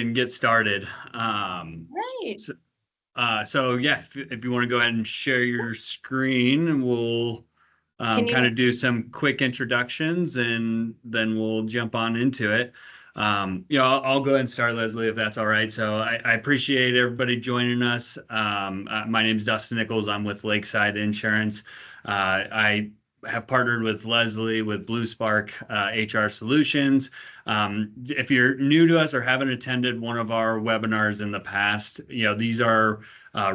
and get started. Right. So, so yeah, if you want to go ahead and share your screen, we'll Can kind you? of do some quick introductions and then we'll jump on into it. I'll go ahead and start, Leslie, if that's all right. So I appreciate everybody joining us. My name is Dustin Nichols. I'm with Lakeside Insurance. I have partnered with Leslie with bluSpark HR Solutions. If you're new to us or haven't attended one of our webinars in the past, these are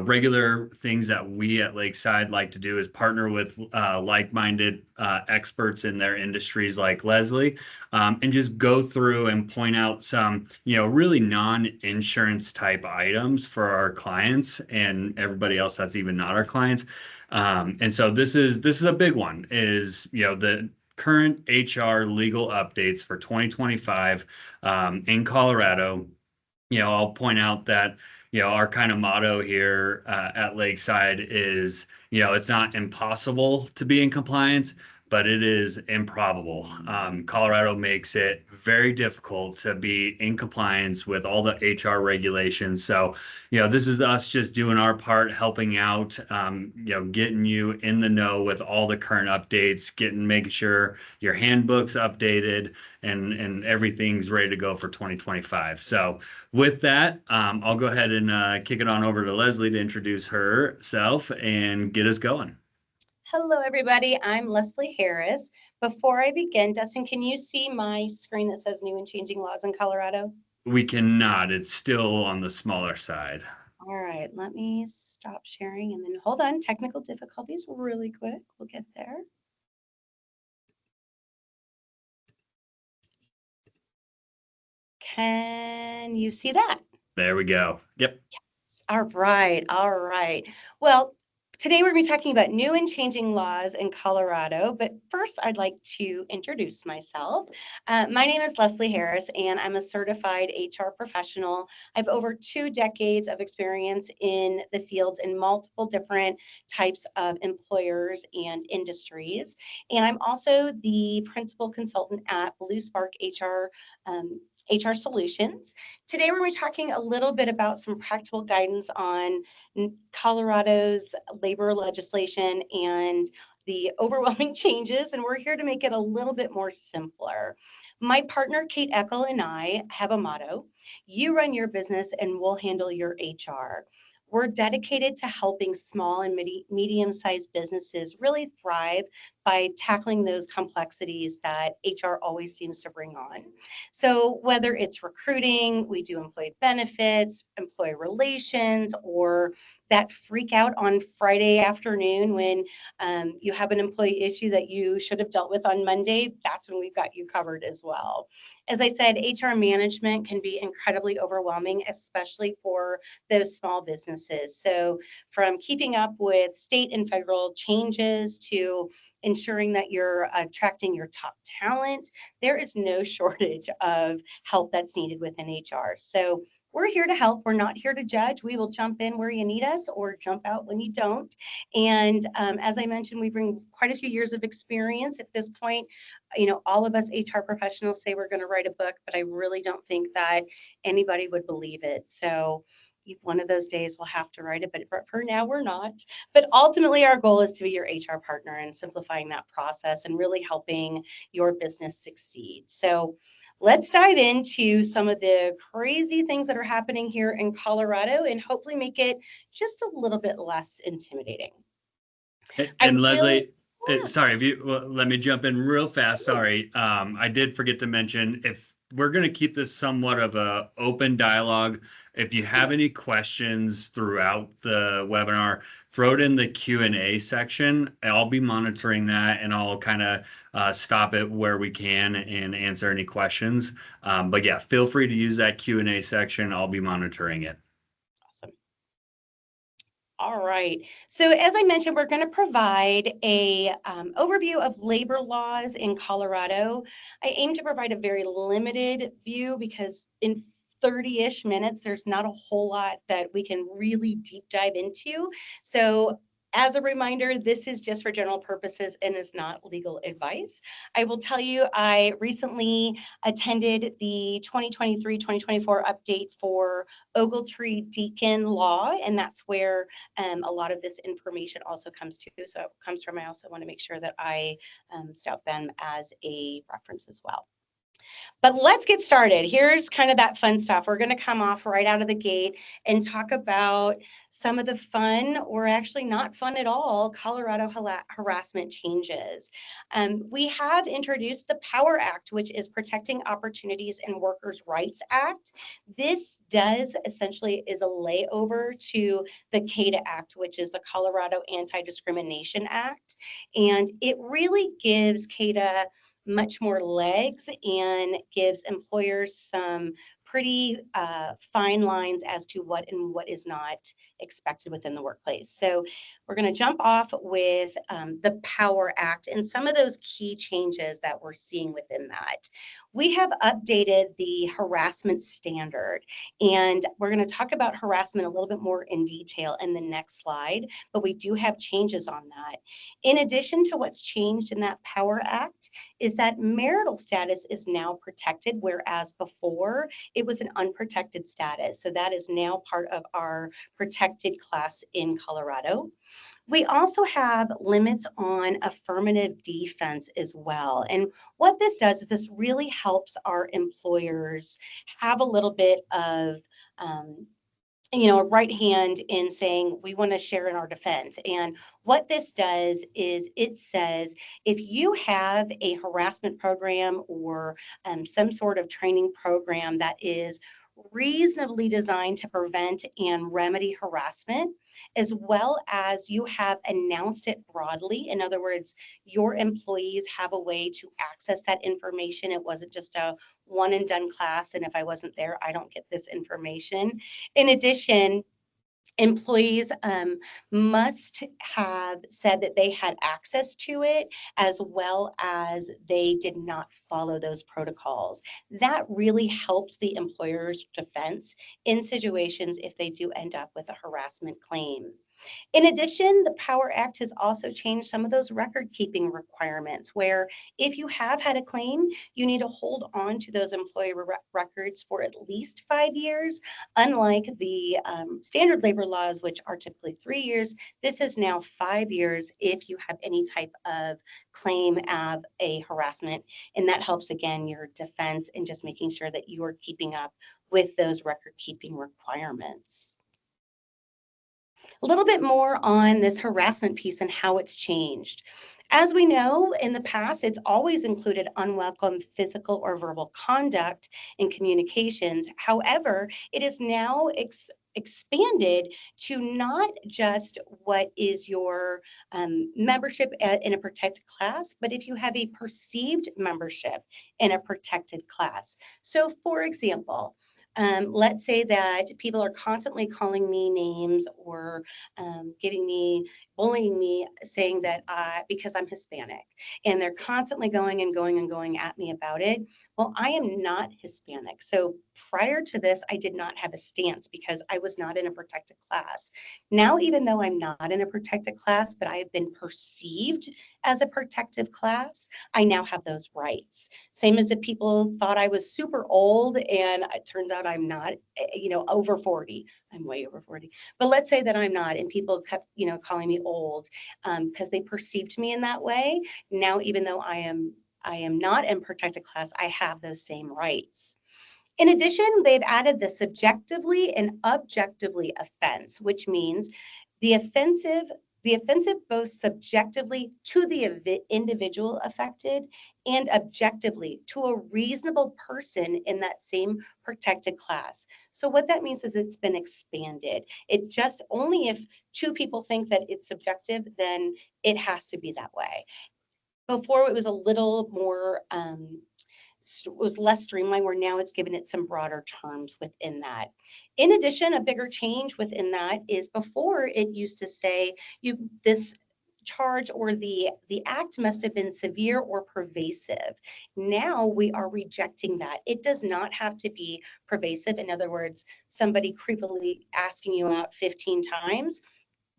regular things that we at Lakeside like to do is partner with like-minded experts in their industries like Leslie, and just go through and point out some, really non-insurance type items for our clients and everybody else that's even not our clients. And so this is a big one, is the current HR legal updates for 2025 in Colorado. I'll point out that, our kind of motto here at Lakeside is, it's not impossible to be in compliance, but it is improbable. Colorado makes it very difficult to be in compliance with all the HR regulations. So, this is us just doing our part, helping out, getting you in the know with all the current updates, making sure your handbook's updated and everything's ready to go for 2025. So with that, I'll go ahead and kick it on over to Leslie to introduce herself and get us going. Hello, everybody. I'm Leslie Harris. Before I begin, Dustin, can you see my screen that says new and changing laws in Colorado? We cannot. It's still on the smaller side. All right, let me stop sharing and then hold on. Technical difficulties really quick. We'll get there. Can you see that? There we go. Yep. All right, all right. Well, today we're going to be talking about new and changing laws in Colorado. But first, I'd like to introduce myself. My name is Leslie Harris, and I'm a certified HR professional. I have over 2 decades of experience in the field in multiple different types of employers and industries. And I'm also the principal consultant at bluSpark HR Solutions. Today, we're going to be talking a little bit about some practical guidance on Colorado's labor legislation and the overwhelming changes, and we're here to make it a little bit more simpler. My partner, Kate Eckel, and I have a motto: you run your business and we'll handle your HR. We're dedicated to helping small and medium-sized businesses really thrive by tackling those complexities that HR always seems to bring on. So whether it's recruiting, we do employee benefits, employee relations, or that freak out on Friday afternoon when you have an employee issue that you should have dealt with on Monday, that's when we've got you covered as well. As I said, HR management can be incredibly overwhelming, especially for those small businesses. So from keeping up with state and federal changes to ensuring that you're attracting your top talent, there is no shortage of help that's needed within HR. So we're here to help. We're not here to judge. We will jump in where you need us or jump out when you don't. And as I mentioned, we bring quite a few years of experience at this point. All of us HR professionals say we're going to write a book, but I really don't think that anybody would believe it. So one of those days we'll have to write it, but for now we're not. But ultimately, our goal is to be your HR partner and simplifying that process and really helping your business succeed. So let's dive into some of the crazy things that are happening here in Colorado and hopefully make it just a little bit less intimidating. I And really, Leslie, yeah, sorry, if you well, let me jump in real fast. Sorry, I did forget to mention, if we're going to keep this somewhat of a open dialogue, if you have any questions throughout the webinar, throw it in the Q&A section. I'll be monitoring that, and I'll kind of stop it where we can and answer any questions. But yeah, feel free to use that Q&A section. I'll be monitoring it. awesome. All right. So as I mentioned, we're going to provide a overview of labor laws in Colorado. I aim to provide a very limited view because in 30-ish minutes, there's not a whole lot that we can really deep dive into. So As a reminder, this is just for general purposes and is not legal advice. I will tell you, I recently attended the 2023-2024 update for Ogletree Deacon Law, and that's where a lot of this information also comes to. So it comes from, I also want to make sure that I stout them as a reference as well. But let's get started. Here's kind of that fun stuff. We're going to come off right out of the gate and talk about some of the fun, or actually not fun at all, Colorado harassment changes. We have introduced the POWER Act, which is Protecting Opportunities and Workers' Rights Act. This does essentially is a layover to the CADA Act, which is the Colorado Anti-Discrimination Act. And it really gives CADA much more legs and gives employers some pretty fine lines as to what and what is not expected within the workplace. So we're going to jump off with the POWER Act and some of those key changes that we're seeing within that. We have updated the harassment standard, and we're going to talk about harassment a little bit more in detail in the next slide, but we do have changes on that. In addition to what's changed in that POWER Act is that marital status is now protected, whereas before it was an unprotected status. So that is now part of our protected class in Colorado. We also have limits on affirmative defense as well. And what this does is this really helps our employers have a little bit of a right hand in saying we want to share in our defense. And what this does is it says if you have a harassment program or some sort of training program that is reasonably designed to prevent and remedy harassment, as well as you have announced it broadly. In other words, your employees have a way to access that information. It wasn't just a one and done class, and if I wasn't there, I don't get this information. In addition, employees must have said that they had access to it, as well as they did not follow those protocols. That really helps the employer's defense in situations if they do end up with a harassment claim. In addition, the POWER Act has also changed some of those record keeping requirements where if you have had a claim, you need to hold on to those employee records for at least 5 years. Unlike the standard labor laws, which are typically 3 years, this is now 5 years if you have any type of claim of a harassment. And that helps, again, your defense and just making sure that you are keeping up with those record keeping requirements. A little bit more on this harassment piece and how it's changed. As we know, in the past, it's always included unwelcome physical or verbal conduct in communications. However, it is now expanded to not just what is your membership in a protected class, but if you have a perceived membership in a protected class. So for example, let's say that people are constantly calling me names or bullying me, saying that because I'm Hispanic, and they're constantly going and going and going at me about it. Well, I am not Hispanic. So prior to this, I did not have a stance because I was not in a protected class. Now, even though I'm not in a protected class, but I have been perceived as a protective class, I now have those rights. Same as if people thought I was super old and it turns out I'm not, over 40. I'm way over 40. But let's say that I'm not, and people kept, calling me old because they perceived me in that way. Now, even though I am not in protected class, I have those same rights. In addition, they've added the subjectively and objectively offense, which means the offensive both subjectively to the individual affected and objectively to a reasonable person in that same protected class. So what that means is it's been expanded. It just only if two people think that it's subjective, then it has to be that way. Before it was a little more was less streamlined, where now it's given it some broader terms within that. In addition, a bigger change within that is before it used to say this charge or the act must have been severe or pervasive. Now we are rejecting that. It does not have to be pervasive. In other words, somebody creepily asking you out 15 times.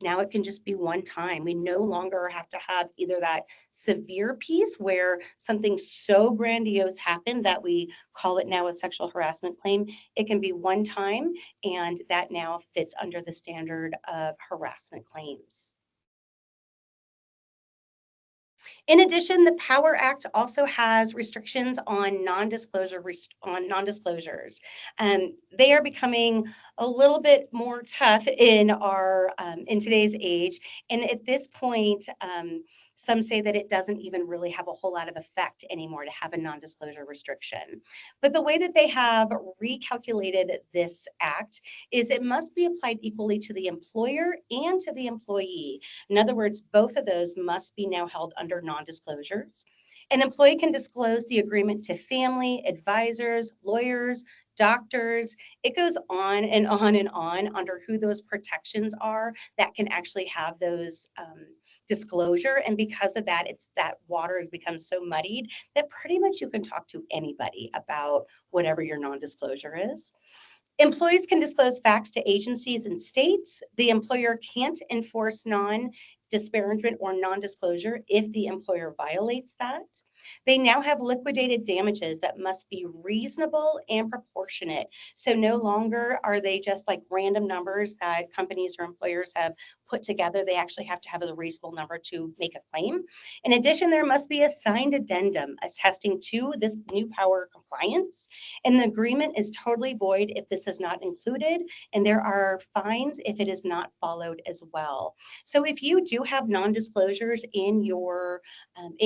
Now it can just be one time. We no longer have to have either that severe piece where something so grandiose happened that we call it now a sexual harassment claim. It can be one time, and that now fits under the standard of harassment claims. In addition, the Power Act also has restrictions on non-disclosures. They are becoming a little bit more tough in our in today's age, and at this point, some say that it doesn't even really have a whole lot of effect anymore to have a non-disclosure restriction. But the way that they have recalculated this act is it must be applied equally to the employer and to the employee. In other words, both of those must be now held under non-disclosures. An employee can disclose the agreement to family, advisors, lawyers, doctors. It goes on and on and on under who those protections are that can actually have those disclosure. And because of that, it's that water has become so muddied that pretty much you can talk to anybody about whatever your non-disclosure is. Employees can disclose facts to agencies and states. The employer can't enforce non-disparagement or non-disclosure if the employer violates that. They now have liquidated damages that must be reasonable and proportionate. So no longer are they just like random numbers that companies or employers have put together. They actually have to have a reasonable number to make a claim. In addition, there must be a signed addendum attesting to this new power compliance, and the agreement is totally void if this is not included, and there are fines if it is not followed as well. So if you do have non-disclosures in your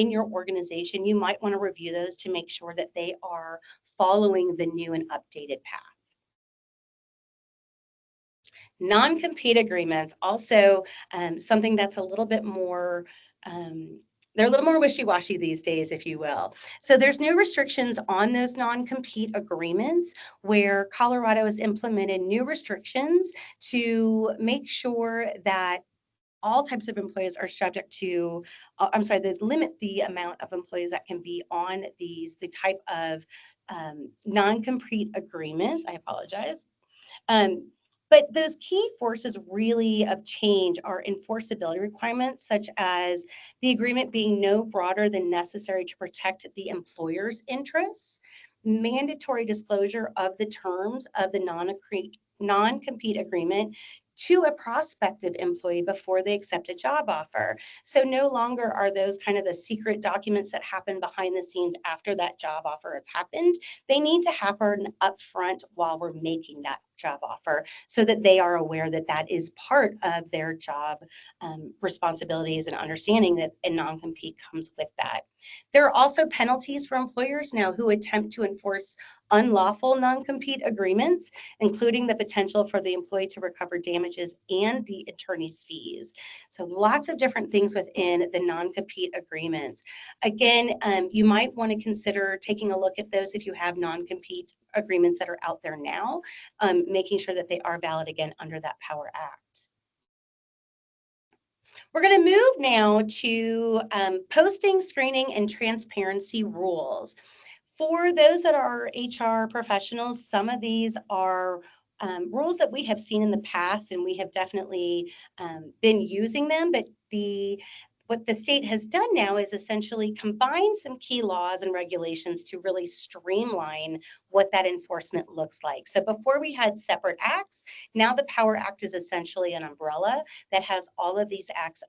organization, you might want to review those to make sure that they are following the new and updated path. Non-compete agreements, also something that's a little bit more, they're a little more wishy-washy these days, if you will. So there's new restrictions on those non-compete agreements where Colorado has implemented new restrictions to make sure that all types of employees are subject to, I'm sorry, they limit the amount of employees that can be on the type of non-compete agreements. I apologize. Um, but those key forces really of change are enforceability requirements, such as the agreement being no broader than necessary to protect the employer's interests, mandatory disclosure of the terms of the non-compete agreement to a prospective employee before they accept a job offer. So no longer are those kind of the secret documents that happen behind the scenes after that job offer has happened. They need to happen upfront while we're making that job offer so that they are aware that that is part of their job responsibilities and understanding that a non-compete comes with that. There are also penalties for employers now who attempt to enforce unlawful non-compete agreements, including the potential for the employee to recover damages and the attorney's fees. So lots of different things within the non-compete agreements. Again, you might want to consider taking a look at those if you have non-compete agreements that are out there now, making sure that they are valid again under that Power Act. We're going to move now to posting, screening, and transparency rules. For those that are HR professionals, some of these are rules that we have seen in the past, and we have definitely been using them. But what the state has done now is essentially combine some key laws and regulations to really streamline what that enforcement looks like. So before we had separate acts, now the Power Act is essentially an umbrella that has all of these acts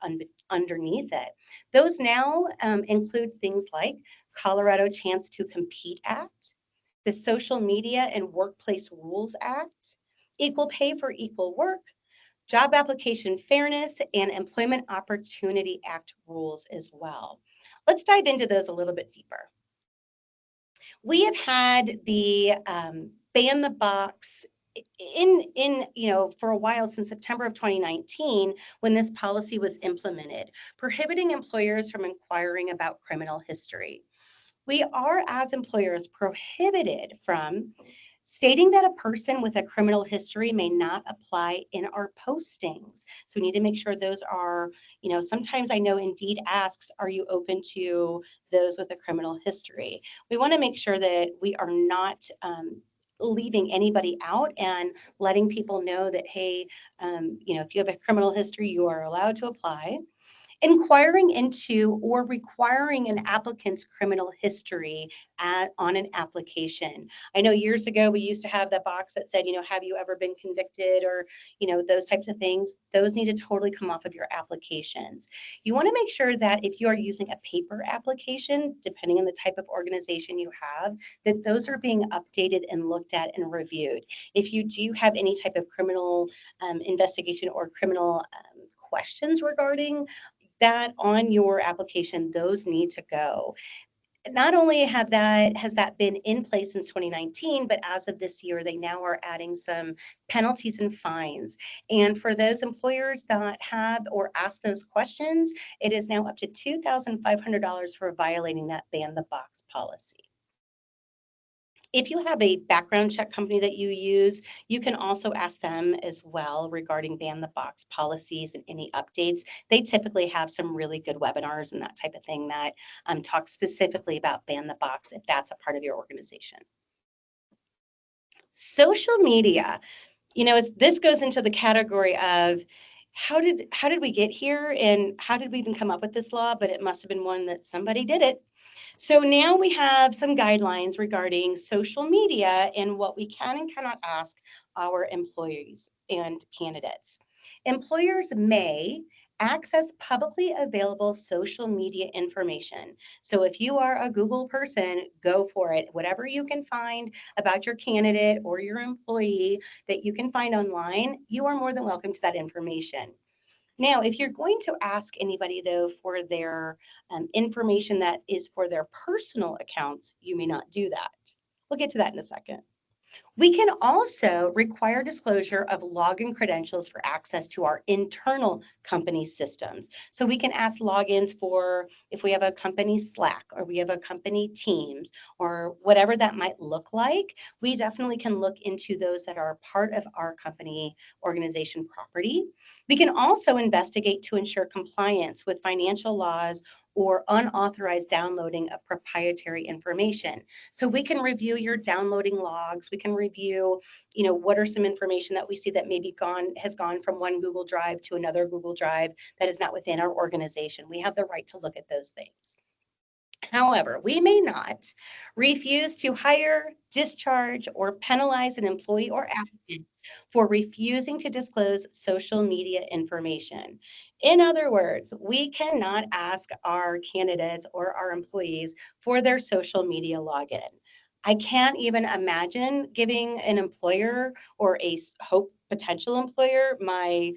underneath it. Those now include things like Colorado Chance to Compete Act, the Social Media and Workplace Rules Act, Equal Pay for Equal Work, Job Application Fairness, and Employment Opportunity Act rules as well. Let's dive into those a little bit deeper. We have had the ban the box in for a while, since September of 2019, when this policy was implemented, prohibiting employers from inquiring about criminal history. We are, as employers, prohibited from stating that a person with a criminal history may not apply in our postings. So we need to make sure those are, sometimes I know Indeed asks, are you open to those with a criminal history? We want to make sure that we are not leaving anybody out and letting people know that, hey, if you have a criminal history, you are allowed to apply. Inquiring into or requiring an applicant's criminal history on an application. I know years ago we used to have that box that said, have you ever been convicted, or, those types of things. Those need to totally come off of your applications. You want to make sure that if you are using a paper application, depending on the type of organization you have, that those are being updated and looked at and reviewed. If you do have any type of criminal investigation or criminal questions regarding that on your application, those need to go. Not only has that been in place since 2019, but as of this year, they now are adding some penalties and fines. And for those employers that have or ask those questions, it is now up to $2,500 for violating that ban the box policy. If you have a background check company that you use, you can also ask them as well regarding ban the box policies and any updates. They typically have some really good webinars and that type of thing that talk specifically about ban the box if that's a part of your organization. Social media, this goes into the category of how did we get here, and how did we even come up with this law? But it must have been one that somebody did it. So now we have some guidelines regarding social media and what we can and cannot ask our employees and candidates. Employers may access publicly available social media information. So if you are a Google person, go for it. Whatever you can find about your candidate or your employee that you can find online, you are more than welcome to that information. Now, if you're going to ask anybody, though, for their information that is for their personal accounts, you may not do that. We'll get to that in a second. We can also require disclosure of login credentials for access to our internal company systems. So we can ask logins for if we have a company Slack or we have a company Teams or whatever that might look like. We definitely can look into those that are part of our company organization property. We can also investigate to ensure compliance with financial laws or unauthorized downloading of proprietary information. So we can review your downloading logs. We can review, what are some information that we see that maybe has gone from one Google Drive to another Google Drive that is not within our organization. We have the right to look at those things. However, we may not refuse to hire, discharge, or penalize an employee or applicant for refusing to disclose social media information. In other words, we cannot ask our candidates or our employees for their social media login. I can't even imagine giving an employer or a hope potential employer my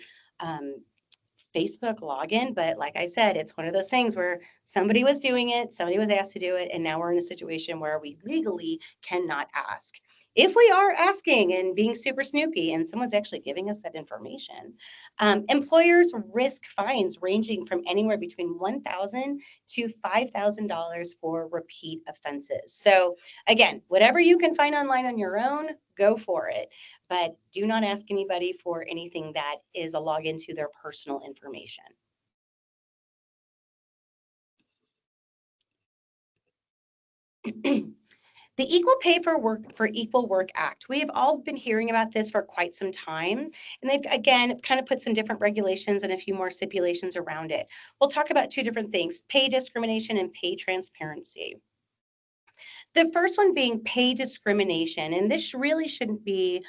Facebook login, but like I said, it's one of those things where somebody was doing it, somebody was asked to do it, and now we're in a situation where we legally cannot ask. If we are asking and being super snoopy and someone's actually giving us that information, employers risk fines ranging from anywhere between $1,000 to $5,000 for repeat offenses. So again, whatever you can find online on your own, go for it. But do not ask anybody for anything that is a login to their personal information. The Equal Pay for Equal Work Act. We have all been hearing about this for quite some time, and they've again kind of put some different regulations and a few more stipulations around it. We'll talk about two different things: pay discrimination and pay transparency. The first one being pay discrimination, and this really shouldn't be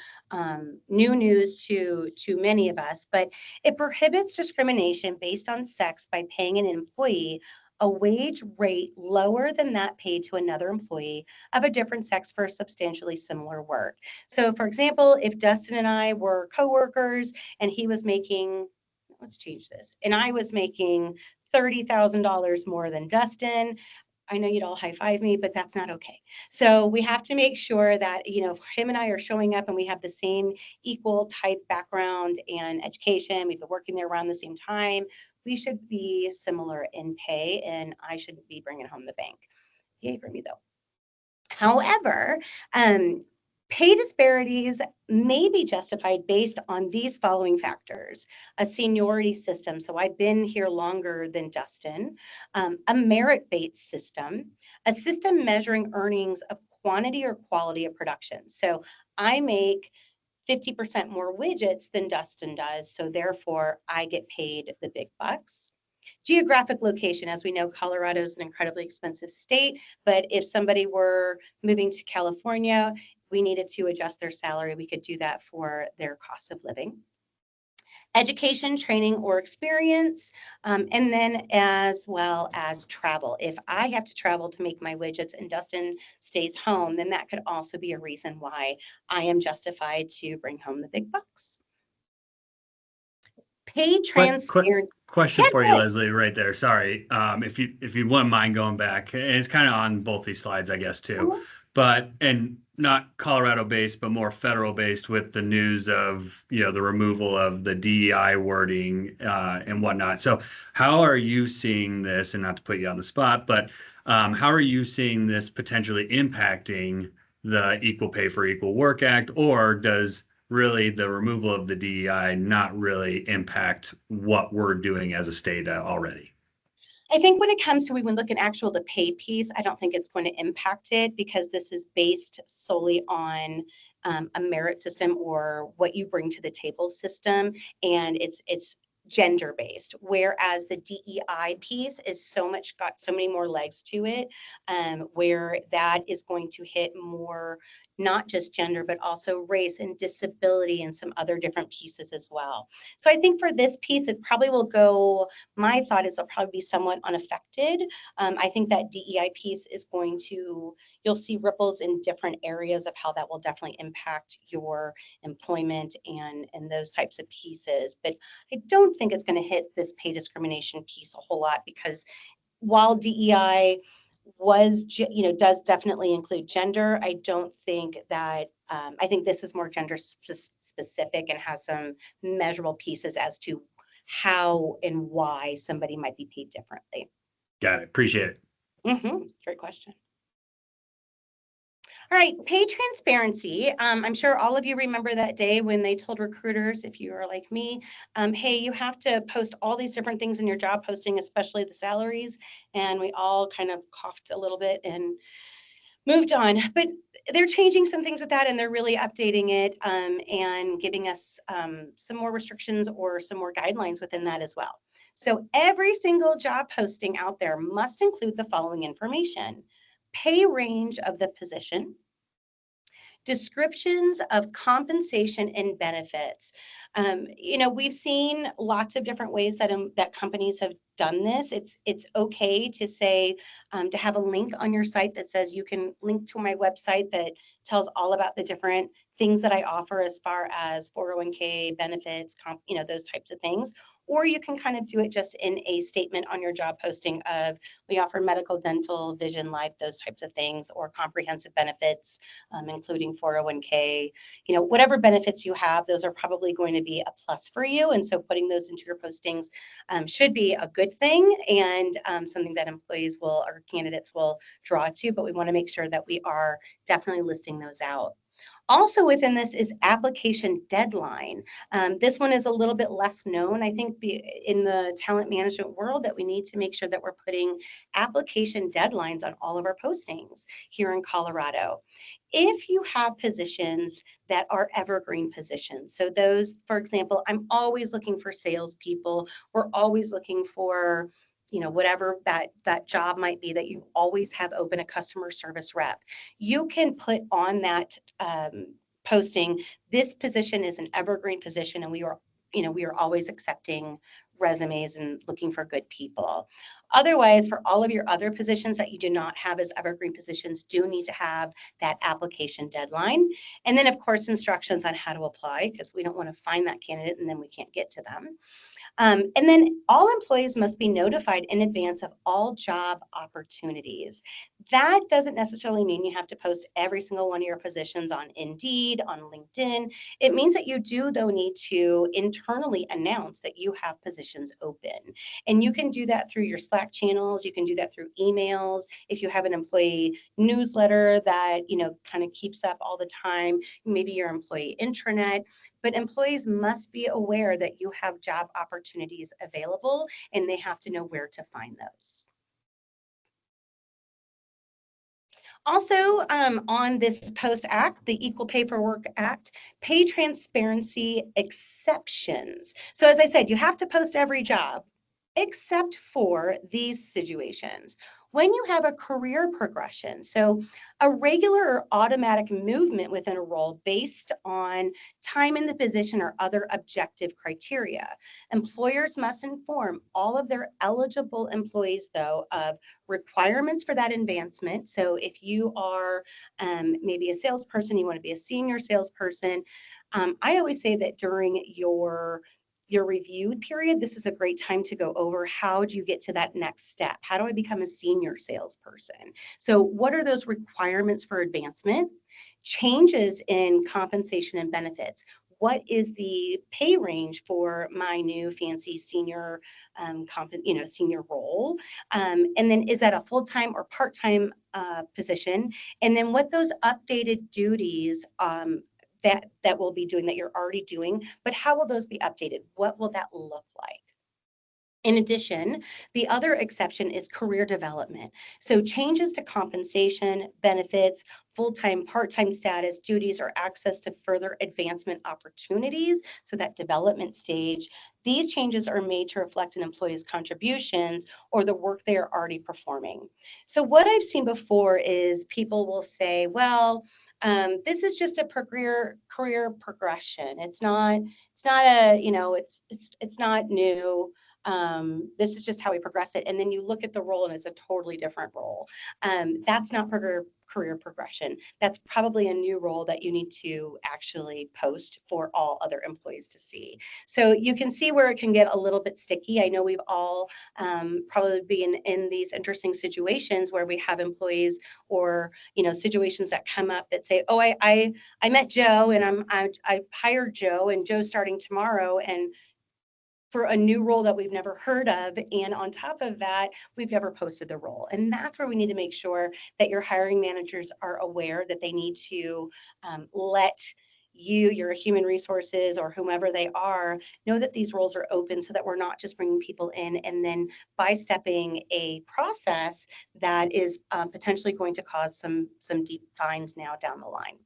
new news to many of us, but it prohibits discrimination based on sex by paying an employee a wage rate lower than that paid to another employee of a different sex for substantially similar work. So, for example, if Dustin and I were coworkers and he was making, let's change this, and I was making $30,000 more than Dustin, I know you'd all high five me, but that's not okay. So we have to make sure that, if him and I are showing up and we have the same equal type background and education, we've been working there around the same time, we should be similar in pay, and I shouldn't be bringing home the bank. Yay for me though. However, pay disparities may be justified based on these following factors: a seniority system. So I've been here longer than Dustin, a merit-based system, a system measuring earnings of quantity or quality of production. So I make 50% more widgets than Dustin does, so therefore I get paid the big bucks. Geographic location, as we know, Colorado is an incredibly expensive state, but if somebody were moving to California, we needed to adjust their salary, we could do that for their cost of living. Education, training, or experience, and then as well as travel. If I have to travel to make my widgets and Dustin stays home, then that could also be a reason why I am justified to bring home the big bucks. Pay transparency. Question Yeah, for go you, ahead. Leslie, right there. Sorry. If you wouldn't mind going back, and it's kind of on both these slides, I guess, too. Mhm. But and not Colorado based, but more federal based with the news of, the removal of the DEI wording and whatnot. So how are you seeing this? And not to put you on the spot, but how are you seeing this potentially impacting the Equal Pay for Equal Work Act, or does really the removal of the DEI not really impact what we're doing as a state already? I think when it comes to when we look at actual the pay piece, I don't think it's going to impact it because this is based solely on a merit system or what you bring to the table system, and it's gender based. Whereas the DEI piece is got so many more legs to it, where that is going to hit more not just gender but also race and disability and some other different pieces as well. So I think for this piece, it probably will go, my thought is it'll probably be somewhat unaffected. I think that DEI piece is going to, you'll see ripples in different areas of how that will definitely impact your employment and those types of pieces. But I don't think it's going to hit this pay discrimination piece a whole lot because while DEI does definitely include gender, I don't think that, I think this is more gender specific and has some measurable pieces as to how and why somebody might be paid differently. Got it. Appreciate it. Great question. All right, pay transparency. I'm sure all of you remember that day when they told recruiters, if you are like me, hey, you have to post all these different things in your job posting, especially the salaries. And we all kind of coughed a little bit and moved on. But they're changing some things with that and they're really updating it and giving us some more restrictions or some more guidelines within that as well. So every single job posting out there must include the following information: pay range of the position, descriptions of compensation and benefits. We've seen lots of different ways that companies have done this. It's okay to say to have a link on your site that says you can link to my website that tells all about the different things that I offer as far as 401k benefits, those types of things. Or you can kind of do it just in a statement on your job posting of we offer medical, dental, vision, life, those types of things, or comprehensive benefits, including 401k. Whatever benefits you have, those are probably going to be a plus for you. And so putting those into your postings should be a good thing and something that employees will or candidates will draw to, but we want to make sure that we are definitely listing those out. Also within this is application deadline. This one is a little bit less known, I think, in the talent management world, that we need to make sure that we're putting application deadlines on all of our postings here in Colorado. If you have positions that are evergreen positions, so those, for example, I'm always looking for salespeople, we're always looking for whatever that job might be that you always have open, a customer service rep, you can put on that posting, this position is an evergreen position and we are always accepting resumes and looking for good people. Otherwise, for all of your other positions that you do not have as evergreen positions, do need to have that application deadline. And then of course, instructions on how to apply, because we don't want to find that candidate and then we can't get to them. And then all employees must be notified in advance of all job opportunities. That doesn't necessarily mean you have to post every single one of your positions on Indeed, on LinkedIn. It means that you do, though, need to internally announce that you have positions open. And you can do that through your Slack channels. You can do that through emails. If you have an employee newsletter that, kind of keeps up all the time, maybe your employee intranet. But employees must be aware that you have job opportunities available and they have to know where to find those. Also, on this Post Act, the Equal Pay for Work Act, pay transparency exceptions. So as I said, you have to post every job except for these situations. When you have a career progression, so a regular or automatic movement within a role based on time in the position or other objective criteria, employers must inform all of their eligible employees, though, of requirements for that advancement. So if you are maybe a salesperson, you want to be a senior salesperson, I always say that during your review period, this is a great time to go over how do you get to that next step? How do I become a senior salesperson? So what are those requirements for advancement? Changes in compensation and benefits. What is the pay range for my new fancy senior senior role? And then is that a full-time or part-time position? And then what those updated duties that we'll be doing that you're already doing, but how will those be updated? What will that look like? In addition, the other exception is career development. So changes to compensation, benefits, full-time, part-time status, duties, or access to further advancement opportunities, so that development stage, these changes are made to reflect an employee's contributions or the work they are already performing. So what I've seen before is people will say, well, this is just a career progression. It's not a, it's not new. This is just how we progress it. And then you look at the role and it's a totally different role. That's not career progression. That's probably a new role that you need to actually post for all other employees to see. So you can see where it can get a little bit sticky. I know we've all probably been in these interesting situations where we have employees or situations that come up that say, oh, I met Joe and I hired Joe and Joe's starting tomorrow, and for a new role that we've never heard of. And on top of that, we've never posted the role. And that's where we need to make sure that your hiring managers are aware that they need to let you, your human resources, or whomever they are, know that these roles are open so that we're not just bringing people in and then bystepping a process that is potentially going to cause some deep fines now down the line.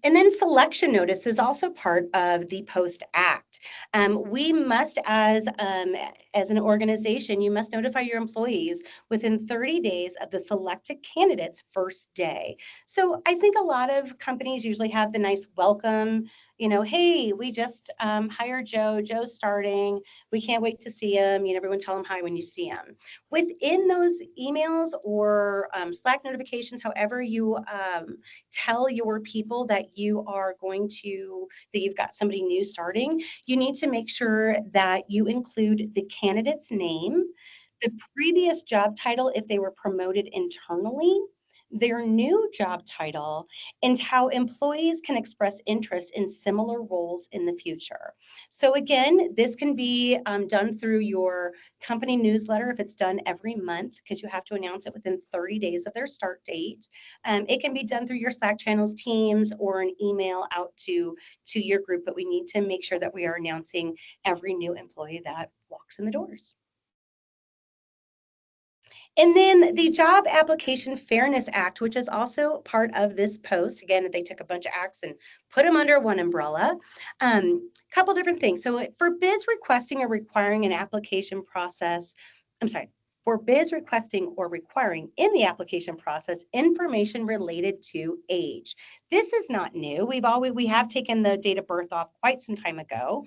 And then selection notice is also part of the Post Act. We must, as an organization, you must notify your employees within 30 days of the selected candidate's first day. So I think a lot of companies usually have the nice welcome, hey, we just hired Joe. Joe's starting. We can't wait to see him. Everyone tell him hi when you see him. Within those emails or Slack notifications, however you tell your people that that you've got somebody new starting, you need to make sure that you include the candidate's name, the previous job title if they were promoted internally, their new job title, and how employees can express interest in similar roles in the future. So again, this can be done through your company newsletter if it's done every month, because you have to announce it within 30 days of their start date. It can be done through your Slack channels, Teams, or an email out to your group, but we need to make sure that we are announcing every new employee that walks in the doors. And then the Job Application Fairness Act, which is also part of this post. Again, they took a bunch of acts and put them under one umbrella. Couple different things. So it forbids requesting or requiring an application process. I'm sorry. Forbids requesting or requiring in the application process information related to age. This is not new. We have taken the date of birth off quite some time ago.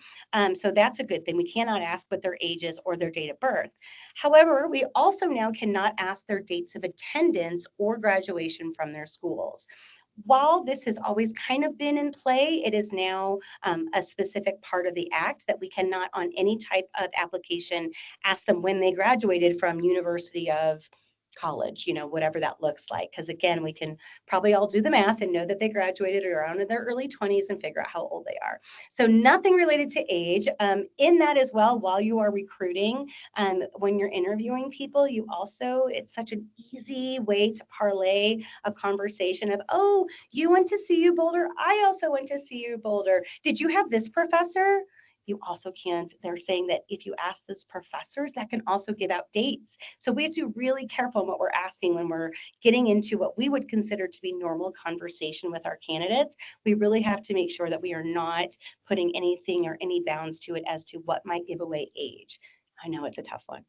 So that's a good thing. We cannot ask what their age is or their date of birth. However, we also now cannot ask their dates of attendance or graduation from their schools. While this has always kind of been in play, it is now a specific part of the act that we cannot on any type of application ask them when they graduated from University of college, whatever that looks like. Because again, we can probably all do the math and know that they graduated around in their early 20s and figure out how old they are. So nothing related to age. In that as well, while you are recruiting, when you're interviewing people, it's such an easy way to parlay a conversation of, oh, you went to CU Boulder. I also went to CU Boulder. Did you have this professor? You also can't, they're saying that if you ask those professors, that can also give out dates. So we have to be really careful in what we're asking when we're getting into what we would consider to be normal conversation with our candidates. We really have to make sure that we are not putting anything or any bounds to it as to what might give away age. I know it's a tough one.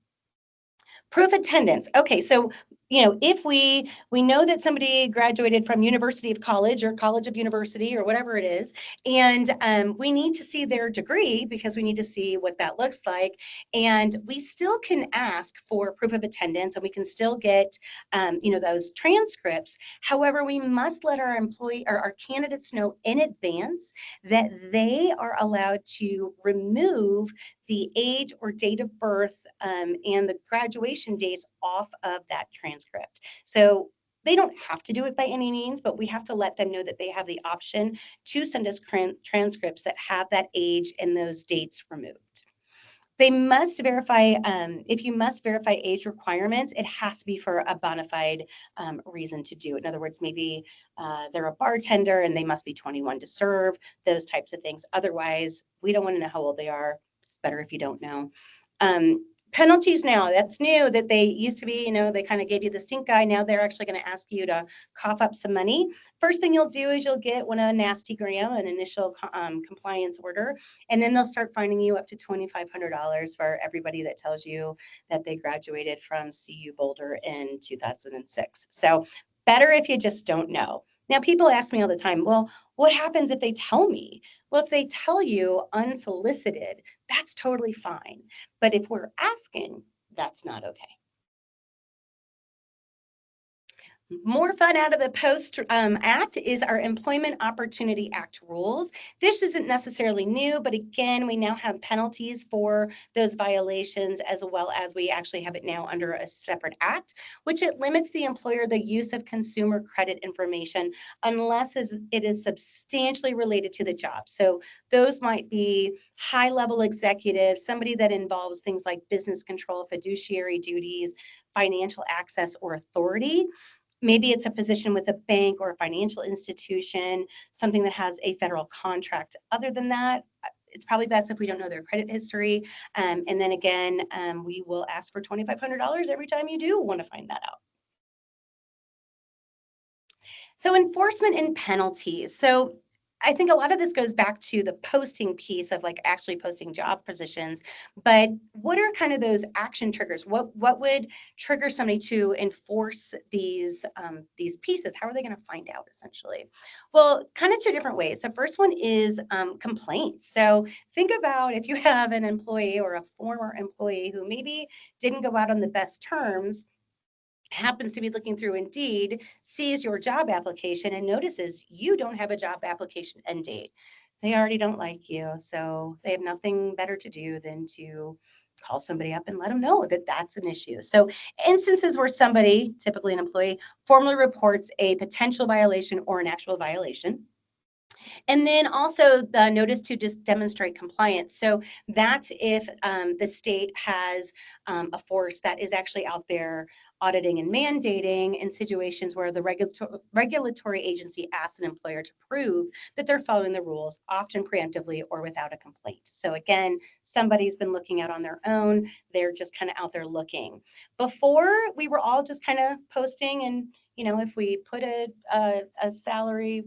Proof attendance. Okay, so if we know that somebody graduated from University of College or College of University or whatever it is, and we need to see their degree because we need to see what that looks like, and we still can ask for proof of attendance, and we can still get those transcripts. However, we must let our employee or our candidates know in advance that they are allowed to remove the age or date of birth and the graduation dates off of that transcript. So they don't have to do it by any means, but we have to let them know that they have the option to send us transcripts that have that age and those dates removed. They must verify, if you must verify age requirements, it has to be for a bona fide reason to do it. In other words, maybe they're a bartender and they must be 21 to serve, those types of things. Otherwise, we don't want to know how old they are. It's better if you don't know. Penalties now, that's new, that they used to be, they kind of gave you the stink eye. Now they're actually going to ask you to cough up some money. First thing you'll do is you'll get a nasty gram, an initial compliance order, and then they'll start fining you up to $2,500 for everybody that tells you that they graduated from CU Boulder in 2006. So better if you just don't know. Now, people ask me all the time, well, what happens if they tell me? Well, if they tell you unsolicited, that's totally fine. But if we're asking, that's not okay. More fun out of the POST Act is our Employment Opportunity Act rules. This isn't necessarily new, but again, we now have penalties for those violations, as well as we actually have it now under a separate act, which it limits the employer the use of consumer credit information unless it is substantially related to the job. So those might be high-level executives, somebody that involves things like business control, fiduciary duties, financial access, or authority. Maybe it's a position with a bank or a financial institution, something that has a federal contract. Other than that, it's probably best if we don't know their credit history. And then again, we will ask for $2,500 every time you do want to find that out. So enforcement and penalties. So I think a lot of this goes back to the posting piece of like actually posting job positions, but what are kind of those action triggers? What would trigger somebody to enforce these pieces? How are they going to find out essentially? Well, kind of two different ways. The first one is complaints. So think about if you have an employee or a former employee who maybe didn't go out on the best terms, happens to be looking through Indeed, sees your job application and notices you don't have a job application end date. They already don't like you, so they have nothing better to do than to call somebody up and let them know that that's an issue. So instances where somebody, typically an employee, formally reports a potential violation or an actual violation. And then also the notice to just demonstrate compliance. So that's if the state has a force that is actually out there auditing and mandating in situations where the regulatory agency asks an employer to prove that they're following the rules, often preemptively or without a complaint. So again, somebody's been looking out on their own. They're just kind of out there looking. Before, we were all just kind of posting, and if we put a salary,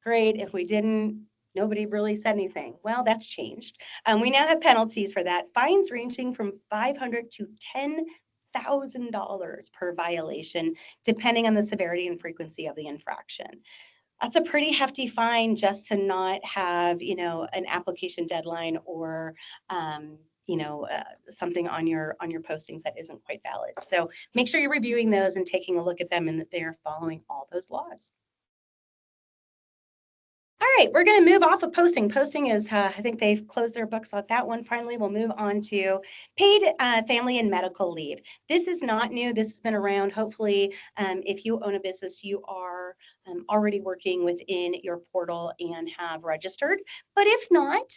great. If we didn't, nobody really said anything. Well, that's changed. We now have penalties for that. Fines ranging from $500 to $10,000 per violation, depending on the severity and frequency of the infraction. That's a pretty hefty fine just to not have, an application deadline or, something on your postings that isn't quite valid. So make sure you're reviewing those and taking a look at them and that they're following all those laws. All right, we're going to move off of posting. Posting is, I think they've closed their books on that one. Finally, we'll move on to paid family and medical leave. This is not new. This has been around. Hopefully, if you own a business, you are already working within your portal and have registered. But if not,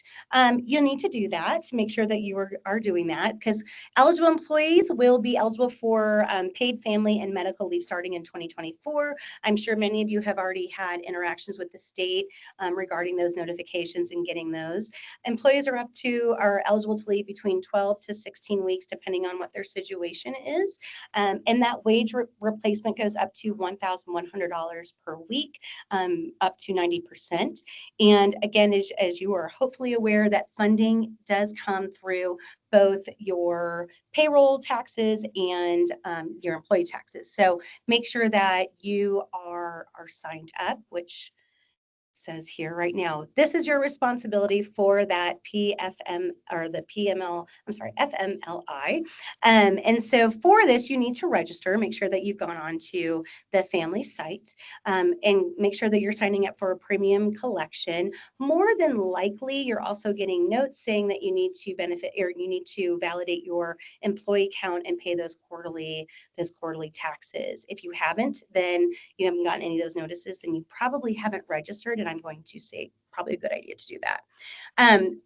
you'll need to do that to make sure that you are doing that, because eligible employees will be eligible for paid family and medical leave starting in 2024. I'm sure many of you have already had interactions with the state regarding those notifications and getting those. Employees are eligible to leave between 12 to 16 weeks, depending on what their situation is. And that wage replacement goes up to $1,100 per week, up to 90%. And again, as you are hopefully aware, that funding does come through both your payroll taxes and your employee taxes. So make sure that you are signed up, which says here right now, this is your responsibility for that PFM or the PML, I'm sorry, FMLI. And so for this, you need to register, make sure that you've gone on to the family site and make sure that you're signing up for a premium collection. More than likely, you're also getting notes saying that you need to benefit or you need to validate your employee count and pay those quarterly taxes. If you haven't, then you haven't gotten any of those notices, then you probably haven't registered, and I'm going to say probably a good idea to do that.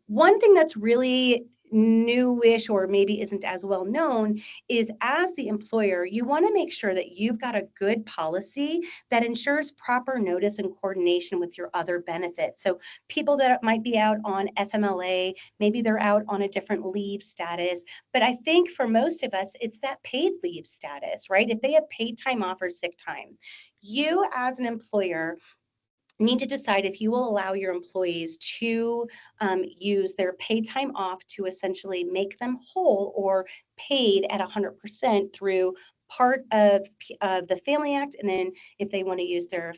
One thing that's really newish or maybe isn't as well known is, as the employer, you want to make sure that you've got a good policy that ensures proper notice and coordination with your other benefits. So people that might be out on FMLA, maybe they're out on a different leave status, but I think for most of us, it's that paid leave status, right? If they have paid time off or sick time, you as an employer need to decide if you will allow your employees to use their paid time off to essentially make them whole or paid at 100% through part of the Family Act, and then if they want to use their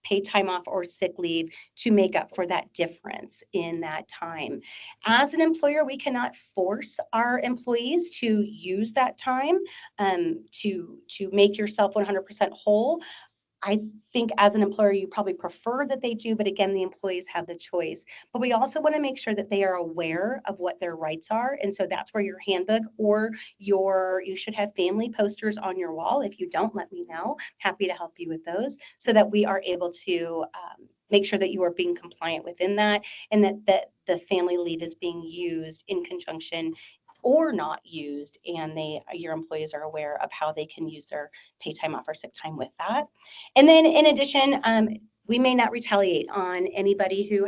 paid time off or sick leave to make up for that difference in that time. As an employer, we cannot force our employees to use that time to make yourself 100% whole. I think as an employer, you probably prefer that they do, but again, the employees have the choice. But we also want to make sure that they are aware of what their rights are. And so that's where your handbook or you should have family posters on your wall. If you don't, let me know. Happy to help you with those so that we are able to make sure that you are being compliant within that, and that the family leave is being used in conjunction or not used, and your employees are aware of how they can use their paid time off or sick time with that. And then in addition, we may not retaliate on anybody who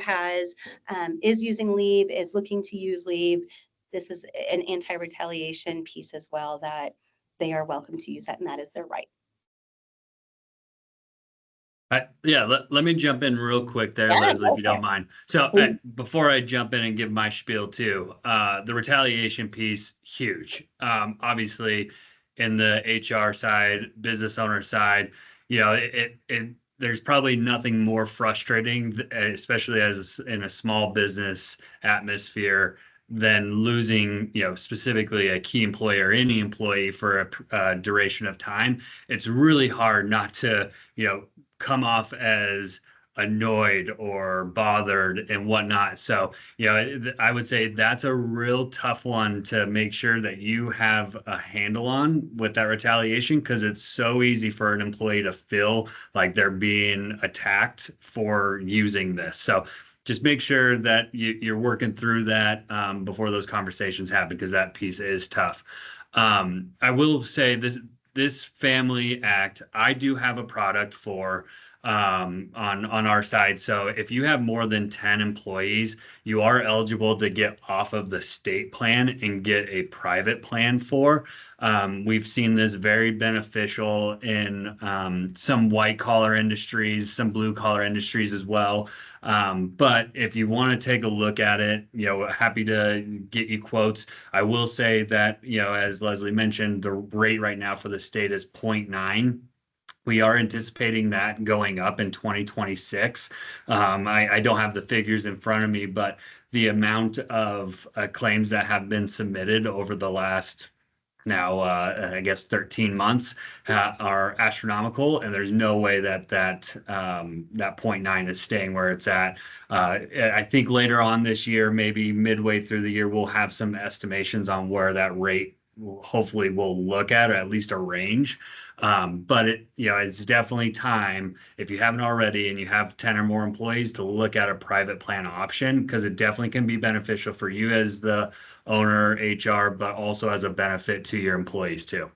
is using leave, is looking to use leave. This is an anti-retaliation piece as well, that they are welcome to use that, and that is their right. Yeah, let me jump in real quick there, Yeah, Leslie, if you don't mind. So Please. before I jump in and give my spiel too, the retaliation piece, huge. Obviously, in the HR side, business owner side, there's probably nothing more frustrating, especially in a small business atmosphere, than losing, specifically a key employee or any employee for a duration of time. It's really hard not to, come off as annoyed or bothered and whatnot. So, I would say that's a real tough one to make sure that you have a handle on with that retaliation, because it's so easy for an employee to feel like they're being attacked for using this. So just make sure that you're working through that before those conversations happen, because that piece is tough. I will say this Family Act, I do have a product for on our side. So if you have more than 10 employees, you are eligible to get off of the state plan and get a private plan for. We've seen this very beneficial in some white collar industries, some blue collar industries as well. But if you want to take a look at it, happy to get you quotes. I will say that, as Leslie mentioned, the rate right now for the state is 0.9. We are anticipating that going up in 2026. I don't have the figures in front of me, but the amount of claims that have been submitted over the last now, I guess 13 months are astronomical, and there's no way that 0.9 is staying where it's at. I think later on this year, maybe midway through the year, we'll have some estimations on where that rate hopefully we'll look at, or at least arrange. But it's definitely time, if you haven't already and you have 10 or more employees, to look at a private plan option, because it definitely can be beneficial for you as the owner, HR, but also as a benefit to your employees too.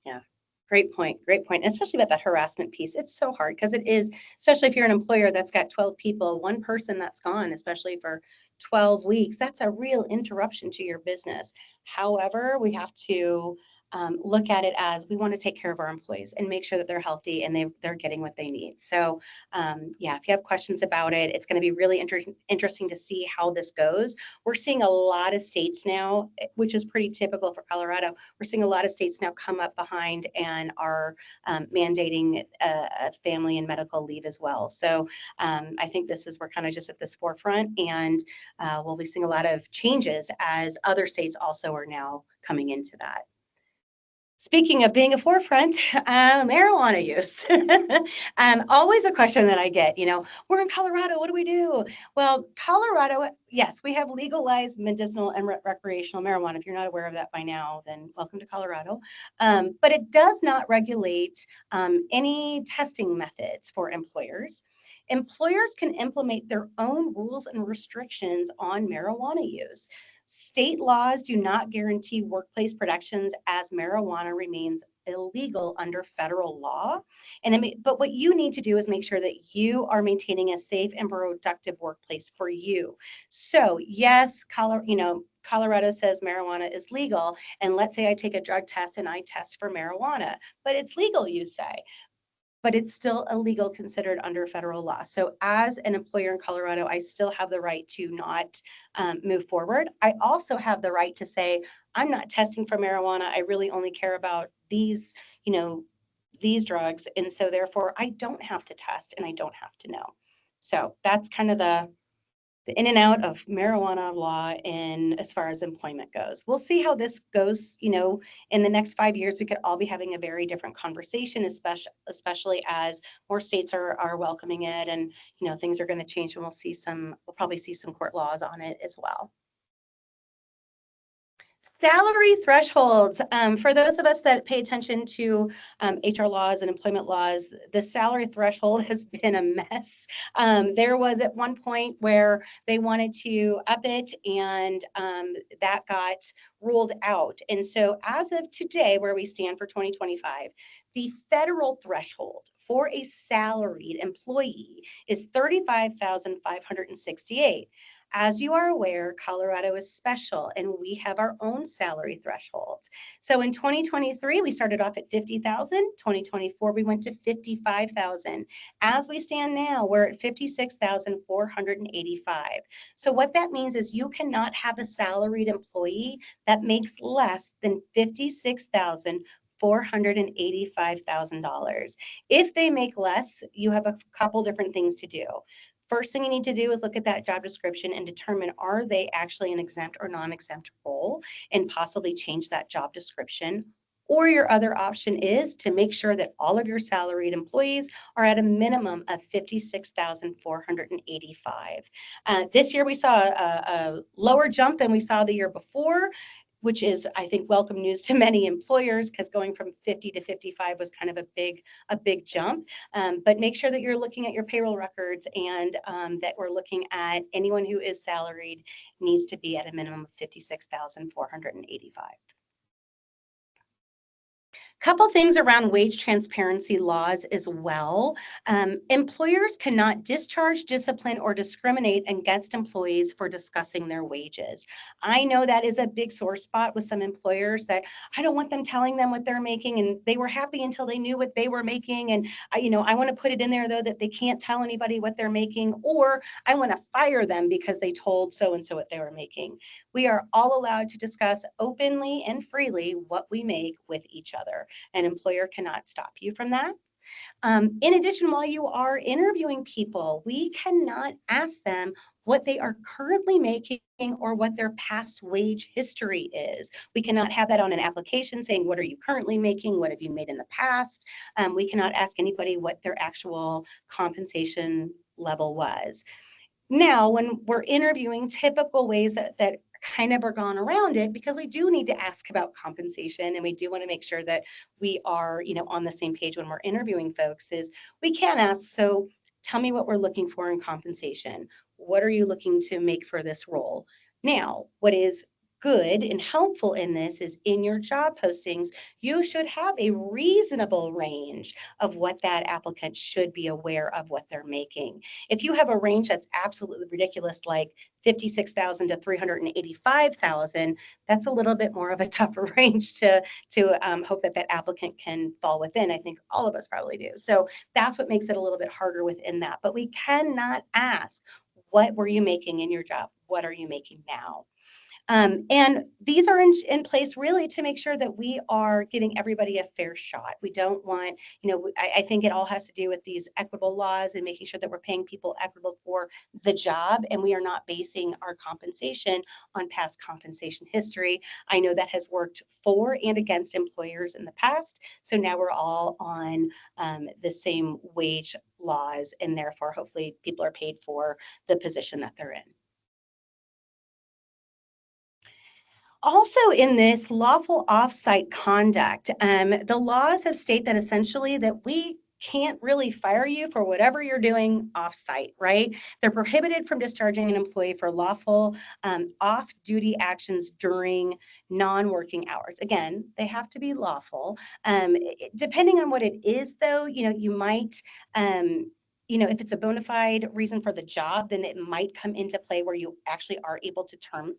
Yeah. Great point. Great point. Especially about that harassment piece. It's so hard because it is, especially if you're an employer that's got 12 people, one person that's gone, especially for 12 weeks, that's a real interruption to your business. However, we have to look at it as we want to take care of our employees and make sure that they're healthy and they're getting what they need. So, yeah, if you have questions about it, it's going to be really interesting to see how this goes. We're seeing a lot of states now, which is pretty typical for Colorado. We're seeing a lot of states now come up behind and are mandating a family and medical leave as well. So I think we're kind of just at this forefront, and we'll be seeing a lot of changes as other states also are now coming into that. Speaking of being a forefront, marijuana use. Always a question that I get, we're in Colorado, what do we do? Well, Colorado, yes, we have legalized medicinal and recreational marijuana. If you're not aware of that by now, then welcome to Colorado. But it does not regulate any testing methods for employers. Employers can implement their own rules and restrictions on marijuana use. State laws do not guarantee workplace protections as marijuana remains illegal under federal law. But what you need to do is make sure that you are maintaining a safe and productive workplace for you. So yes, Colorado says marijuana is legal, and let's say I take a drug test and I test for marijuana, but it's legal, you say, but it's still illegal considered under federal law. So as an employer in Colorado, I still have the right to not move forward. I also have the right to say, I'm not testing for marijuana. I really only care about these drugs. And so therefore I don't have to test and I don't have to know. So that's kind of the in and out of marijuana law in as far as employment goes. We'll see how this goes. In the next 5 years, we could all be having a very different conversation, especially as more states are welcoming it, and things are going to change, and we'll probably see some court laws on it as well. Salary thresholds. For those of us that pay attention to HR laws and employment laws, the salary threshold has been a mess. There was at one point where they wanted to up it, and that got ruled out. And so as of today, where we stand for 2025, the federal threshold for a salaried employee is $35,568. As you are aware, Colorado is special and we have our own salary thresholds. So in 2023, we started off at 50,000. 2024, we went to 55,000. As we stand now, we're at 56,485. So what that means is you cannot have a salaried employee that makes less than $485,000. If they make less, you have a couple different things to do. First thing you need to do is look at that job description and determine, are they actually an exempt or non-exempt role, and possibly change that job description. Or your other option is to make sure that all of your salaried employees are at a minimum of 56,485. This year we saw a lower jump than we saw the year before, which is, I think, welcome news to many employers, because going from 50 to 55 was kind of a big jump. But make sure that you're looking at your payroll records, and that we're looking at anyone who is salaried needs to be at a minimum of 56,485. Couple things around wage transparency laws as well. Employers cannot discharge, discipline, or discriminate against employees for discussing their wages. I know that is a big sore spot with some employers, that I don't want them telling them what they're making, and they were happy until they knew what they were making. And I want to put it in there though that they can't tell anybody what they're making, or I want to fire them because they told so and so what they were making. We are all allowed to discuss openly and freely what we make with each other. An employer cannot stop you from that. In addition, while you are interviewing people, we cannot ask them what they are currently making or what their past wage history is. We cannot have that on an application saying, what are you currently making? What have you made in the past? We cannot ask anybody what their actual compensation level was. Now, when we're interviewing, typical ways that kind of are gone around it because we do need to ask about compensation, and we do want to make sure that we are, on the same page when we're interviewing folks. Is we can ask, so tell me what we're looking for in compensation. What are you looking to make for this role? Now, what is good and helpful in this is in your job postings, you should have a reasonable range of what that applicant should be aware of what they're making. If you have a range that's absolutely ridiculous, like 56,000 to 385,000, that's a little bit more of a tougher range to hope that that applicant can fall within. I think all of us probably do. So that's what makes it a little bit harder within that. But we cannot ask, what were you making in your job? What are you making now? And these are in place really to make sure that we are giving everybody a fair shot. We don't want, I think it all has to do with these equitable laws and making sure that we're paying people equitable for the job, and we are not basing our compensation on past compensation history. I know that has worked for and against employers in the past. So now we're all on the same wage laws, and therefore, hopefully, people are paid for the position that they're in. Also in this lawful offsite conduct, the laws have stated that essentially that we can't really fire you for whatever you're doing offsite, right? They're prohibited from discharging an employee for lawful off-duty actions during non-working hours. Again, they have to be lawful. Depending on what it is, though, you might. If it's a bona fide reason for the job, then it might come into play where you actually are able to term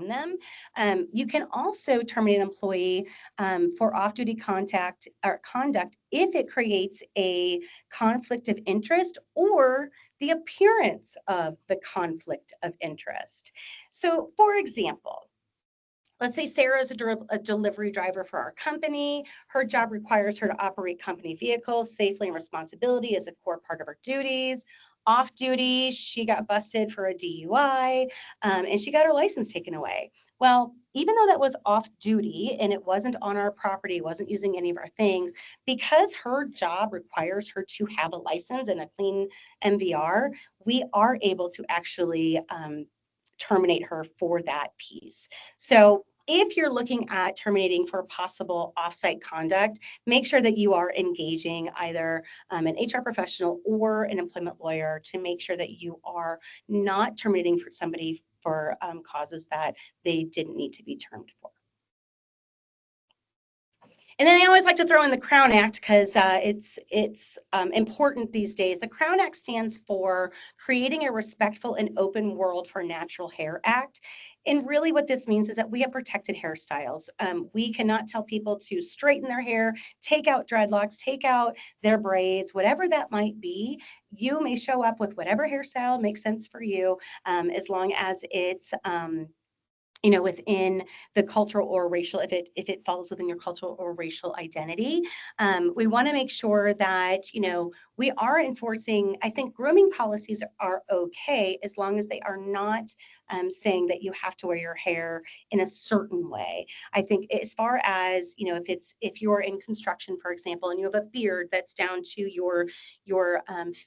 them. You can also terminate an employee for off-duty contact or conduct if it creates a conflict of interest or the appearance of the conflict of interest. So, for example, let's say Sarah is a delivery driver for our company. Her job requires her to operate company vehicles safely, and responsibility is a core part of her duties. Off duty, she got busted for a DUI, and she got her license taken away. Well, even though that was off duty and it wasn't on our property, wasn't using any of our things, because her job requires her to have a license and a clean MVR, we are able to actually terminate her for that piece. So if you're looking at terminating for possible offsite conduct, make sure that you are engaging either an HR professional or an employment lawyer to make sure that you are not terminating for somebody for causes that they didn't need to be termed for. And then I always like to throw in the Crown Act because it's important these days. The Crown Act stands for Creating a Respectful and Open World for Natural Hair Act. And really what this means is that we have protected hairstyles. We cannot tell people to straighten their hair, take out dreadlocks, take out their braids, whatever that might be. You may show up with whatever hairstyle makes sense for you, as long as it's within the cultural or racial, if it falls within your cultural or racial identity. We want to make sure that, we are enforcing, I think grooming policies are okay as long as they are not saying that you have to wear your hair in a certain way. I think as far as, if you're in construction, for example, and you have a beard that's down to your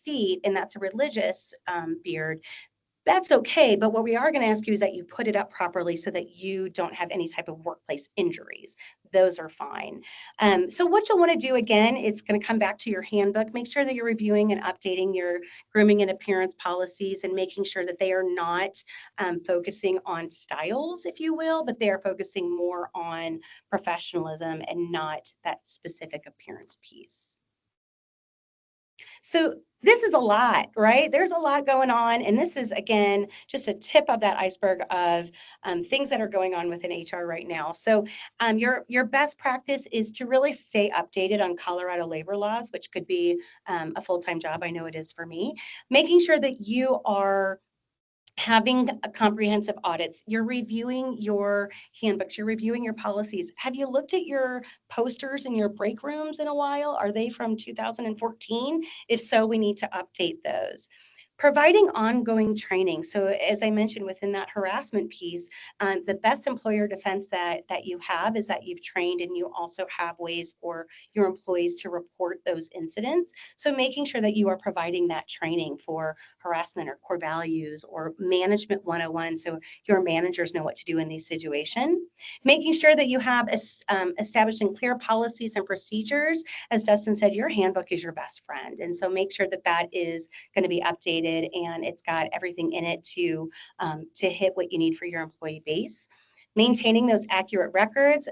feet, and that's a religious beard, that's okay. But what we are going to ask you is that you put it up properly so that you don't have any type of workplace injuries. Those are fine. So what you'll want to do again, it's going to come back to your handbook. Make sure that you're reviewing and updating your grooming and appearance policies and making sure that they are not focusing on styles, if you will, but they are focusing more on professionalism and not that specific appearance piece. So this is a lot, right? There's a lot going on. And this is, again, just a tip of that iceberg of things that are going on within HR right now. So your best practice is to really stay updated on Colorado labor laws, which could be a full-time job. I know it is for me. Making sure that you are having a comprehensive audits, you're reviewing your handbooks, you're reviewing your policies. Have you looked at your posters in your break rooms in a while? Are they from 2014? If so, we need to update those. Providing ongoing training. So as I mentioned within that harassment piece, the best employer defense that you have is that you've trained and you also have ways for your employees to report those incidents. So making sure that you are providing that training for harassment or core values or management 101, so your managers know what to do in these situations. Making sure that you have establishing clear policies and procedures. As Dustin said, your handbook is your best friend. And so make sure that that is going to be updated and it's got everything in it to hit what you need for your employee base. Maintaining those accurate records.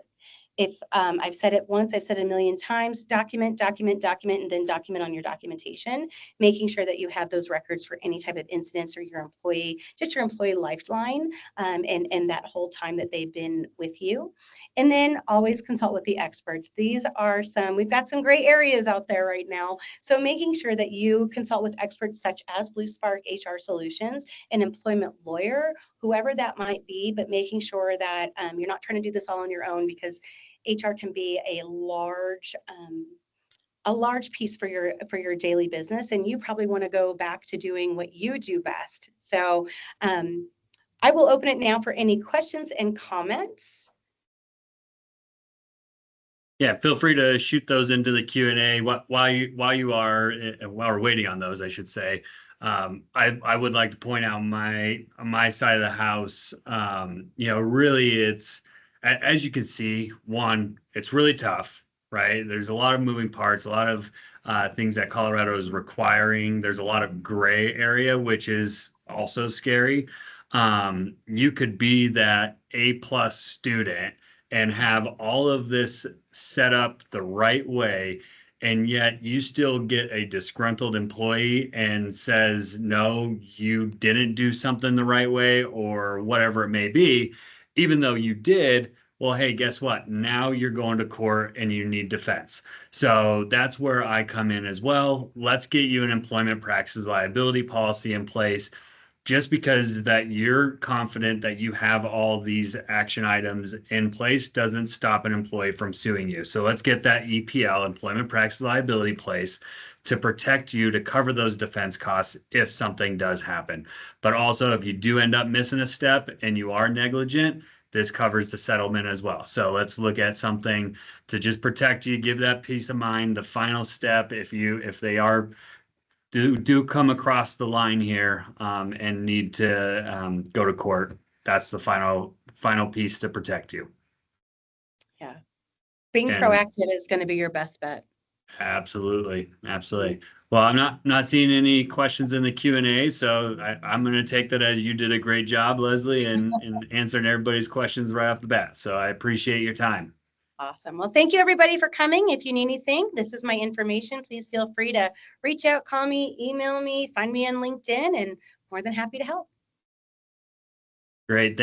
If I've said it once, I've said it a million times, document, document, document, and then document on your documentation, making sure that you have those records for any type of incidents or your employee, just your employee lifeline, and that whole time that they've been with you. And then always consult with the experts. These are we've got some gray areas out there right now. So making sure that you consult with experts such as bluSpark HR Solutions, an employment lawyer, whoever that might be, but making sure that you're not trying to do this all on your own, because HR can be a large piece for your daily business, and you probably want to go back to doing what you do best. So I will open it now for any questions and comments. Yeah, feel free to shoot those into the Q&A while we're waiting on those, I should say. I would like to point out my side of the house. Really, it's, as you can see, one, it's really tough, right? There's a lot of moving parts, a lot of things that Colorado is requiring. There's a lot of gray area, which is also scary. You could be that A+ student and have all of this set up the right way, and yet you still get a disgruntled employee and says, no, you didn't do something the right way, or whatever it may be, even though you did. Well, hey, guess what? Now you're going to court and you need defense. So that's where I come in as well. Let's get you an employment practices liability policy in place. Just because that you're confident that you have all these action items in place doesn't stop an employee from suing you. So let's get that EPL, employment practice liability, place to protect you, to cover those defense costs if something does happen. But also, if you do end up missing a step and you are negligent, this covers the settlement as well. So let's look at something to just protect you, give that peace of mind. The final step, if they are do come across the line here and need to go to court, that's the final piece to protect you. Yeah, being proactive is going to be your best bet. Absolutely. Well, I'm not seeing any questions in the Q&A, so I'm going to take that as you did a great job, Leslie, in answering everybody's questions right off the bat. So I appreciate your time. Awesome. Well, thank you everybody for coming. If you need anything, this is my information. Please feel free to reach out, call me, email me, find me on LinkedIn, and more than happy to help. Great.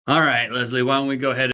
All right, Leslie, why don't we go ahead